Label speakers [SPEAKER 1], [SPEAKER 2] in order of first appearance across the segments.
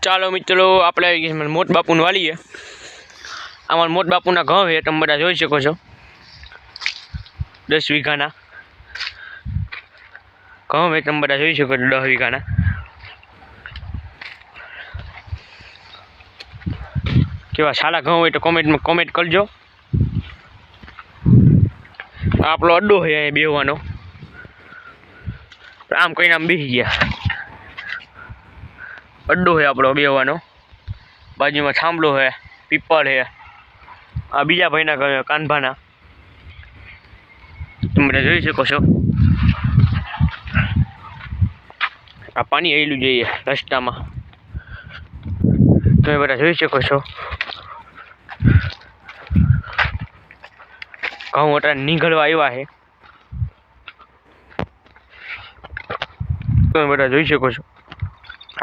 [SPEAKER 1] ચાલો મિત્રો આપણે આવી ગયા મોટ બાપુને વાલીએ। અમારા મોટ બાપુના ઘઉં છે, તમે બધા જોઈ શકો છો। 10 વીઘાના ઘઉં છે, તમે બધા જોઈ શકો છો। 10 વીઘાના કેવા સારા ઘઉં હોય તો કોમેન્ટ કરજો। આપણો અડ્ડો છે અહીં બેહવાનો, આમ કહીને આમ બેસી ગયા। અડ્ડો છે આપણો બેહવાનો, બાજુમાં થાંભલો છે, પીપળ છે। આ બીજા ભાઈના ઘરે કાનભાના, તમે બધા જોઈ શકો છો। આ પાણી આવેલું જોઈએ રસ્તામાં, તમે બધા જોઈ શકો છો। ઘઉં અત્યારે નીકળવા આવ્યા છે, તમે બધા જોઈ શકો છો।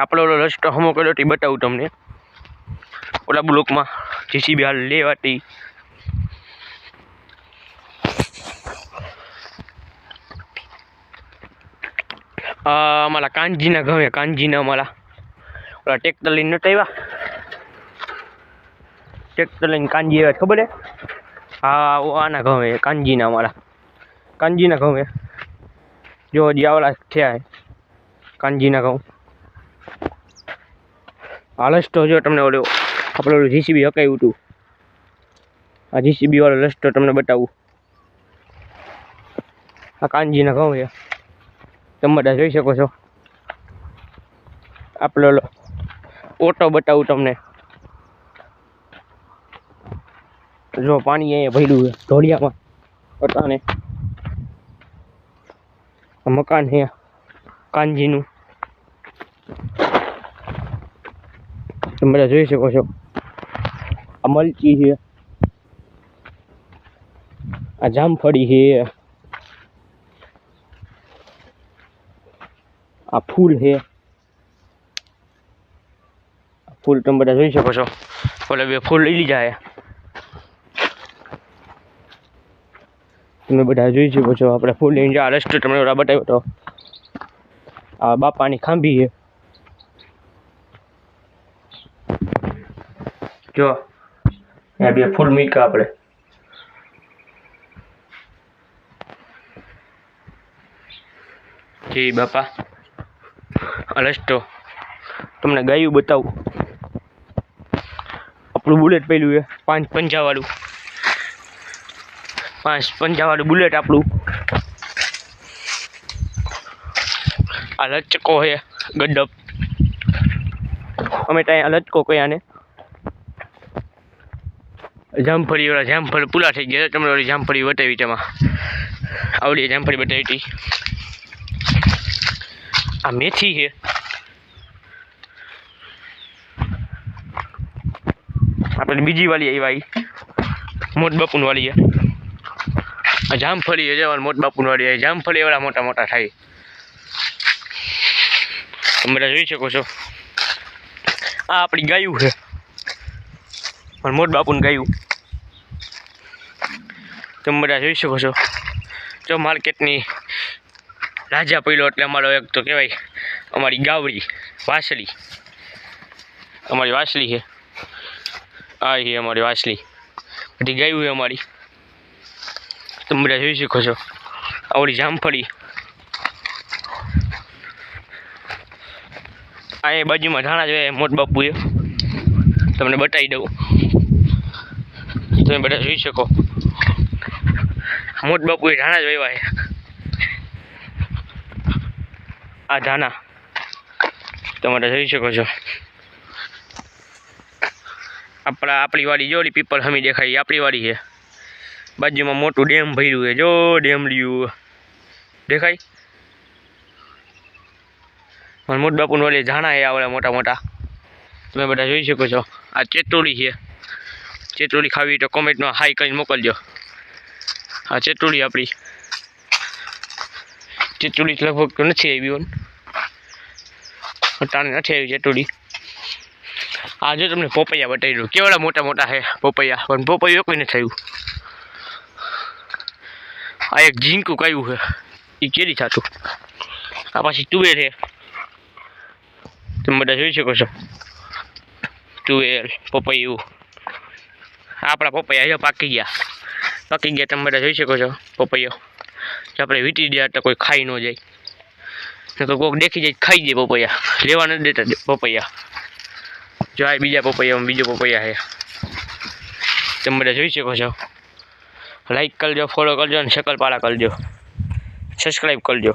[SPEAKER 1] આપણો ઓલો રસ્તો હમો કર્યો તે બતાવું તમને, ઓલા બ્લોકમાં જીસીબી હાલ લેવાતી। અમારા કાનજીના ઘઉં, કાનજીના અમારા ઓલા ટ્રેક્ટર લઈને નતા આવ્યા, ટ્રેક્ટર લઈને કાનજી આવ્યા, ખબર હે? હા, આના ઘઉં છે કાનજીના, અમારા કાનજીના ઘઉં છે। જો હજી આવડા થયા છે કાનજીના ઘઉં। આ રસ્તો જો તમને ઓલો આપણે ઓલું જીસીબી હકાયું હતું, આ જીસીબી વાળો રસ્તો તમને બતાવું। આ કાનજીના ઘઉં છે, તમે બધા જોઈ શકો છો। આપણે ઓલો ઓટો બતાવું તમને, જો પાણી અહીંયા ભર્યું છે ઢોળિયામાં અટાણે। મકાન છે કાનજીનું, તમે બધા જોઈ શકો છો। આ મરચી છે, આ જામફળી છે, આ ફૂલ છે, ફૂલ તમે બધા જોઈ શકો છો। ઓલા બે ફૂલ લઈ લીધા છે, તમે બધા જોઈ શકો છો। આપણે ફૂલ લઈને આ રસ્તો તમને ઓલા બતાવ્યો હતો। આ બાપાની ખાંભી છે, જો આ બે ફૂલ મૂક્યા આપણે। જય બાપા। આ રસ્તો તમને ગાયું બતાવું, આપણું બુલેટ પેલું છે 5 પંજાવાળું, 5 પંજાવાળું બુલેટ આપણું। આ લચકો છે ગડપ, અમે ત્યાં લચકો કયા ને। જામફળી વાળા જામફળ પૂરા થઈ ગયા, તમને ઓલી જામફળી બતાવી, તેમાં આવડી જામફળી બતાવી હતી। આ મેથી છે, આપણે બીજી વાળી આવ્યા મોટ બાપુન વાળી છે। આ જામફળી છે, મોટ બાપુન વાળી જામફળી વાળા મોટા મોટા થાય, તમે બધા જોઈ શકો છો। આ આપણી ગાયું છે, પણ મોટ બાપુને ગાયું, તમે બધા જોઈ શકો છો। જો માર્કેટની રાજા પડ્યો એટલે અમારો એક તો કહેવાય અમારી ગાવડી વાસળી, અમારી વાસળી છે। આ છે અમારી વાસળી, બધી ગાયું છે અમારી, તમે બધા જોઈ શકો છો। આવડી જામફળી, આ બાજુમાં ધાણા જોઈએ મોટ બાપુએ, તમને બતાવી દઉં, તમે બધા જોઈ શકો। મોટ બાપુએ ધાણા જોયા છે, આ ધાણા તમે બધા જોઈ શકો છો। આપણી વાડી જો પીપલ હમી દેખાય, આપણી વાડી છે। બાજુમાં મોટું ડેમ ભર્યું છે, જો ડેમ લ્યું દેખાય। મોટ બાપુને ઓલી ઝાણા છે આવડે મોટા મોટા, તમે બધા જોઈ શકો છો। આ ચેતોડી છે, ચેતોડી ખાવી તો કોમેન્ટમાં હાઈ કરીને મોકલજો। આ ચેતોડી આપણી, ચેતોડી લગભગ તો નથી આવી, અટાણે નથી આવી ચેતોડી। આ જો તમને પોપૈયા બતાવી દઉં, કેવડા મોટા મોટા છે પોપૈયા, પણ પોપૈયું કોઈ નથી આવ્યું। આ એક ઝીંકું કાયું છે, એ કેરી થતું। આ પાછી તુવેર છે, તમે બધા જોઈ શકો છો। તુવેર પપૈયું આપણા પપૈયા જો પાકી ગયા તમે બધા જોઈ શકો છો પપૈયો જો આપણે વીંટી દે તો કોઈ ખાઈ ન જાય ને તો કોઈક દેખી જાય ખાઈ જાય પપૈયા લેવા નથી દેતા પપૈયા જો આ બીજા પપૈયામાં બીજો પપૈયા છે તમે બધા જોઈ શકો છો લાઈક કરજો ફોલો કરજો અને શકલપાળા કરજો સબસ્ક્રાઈબ કરજો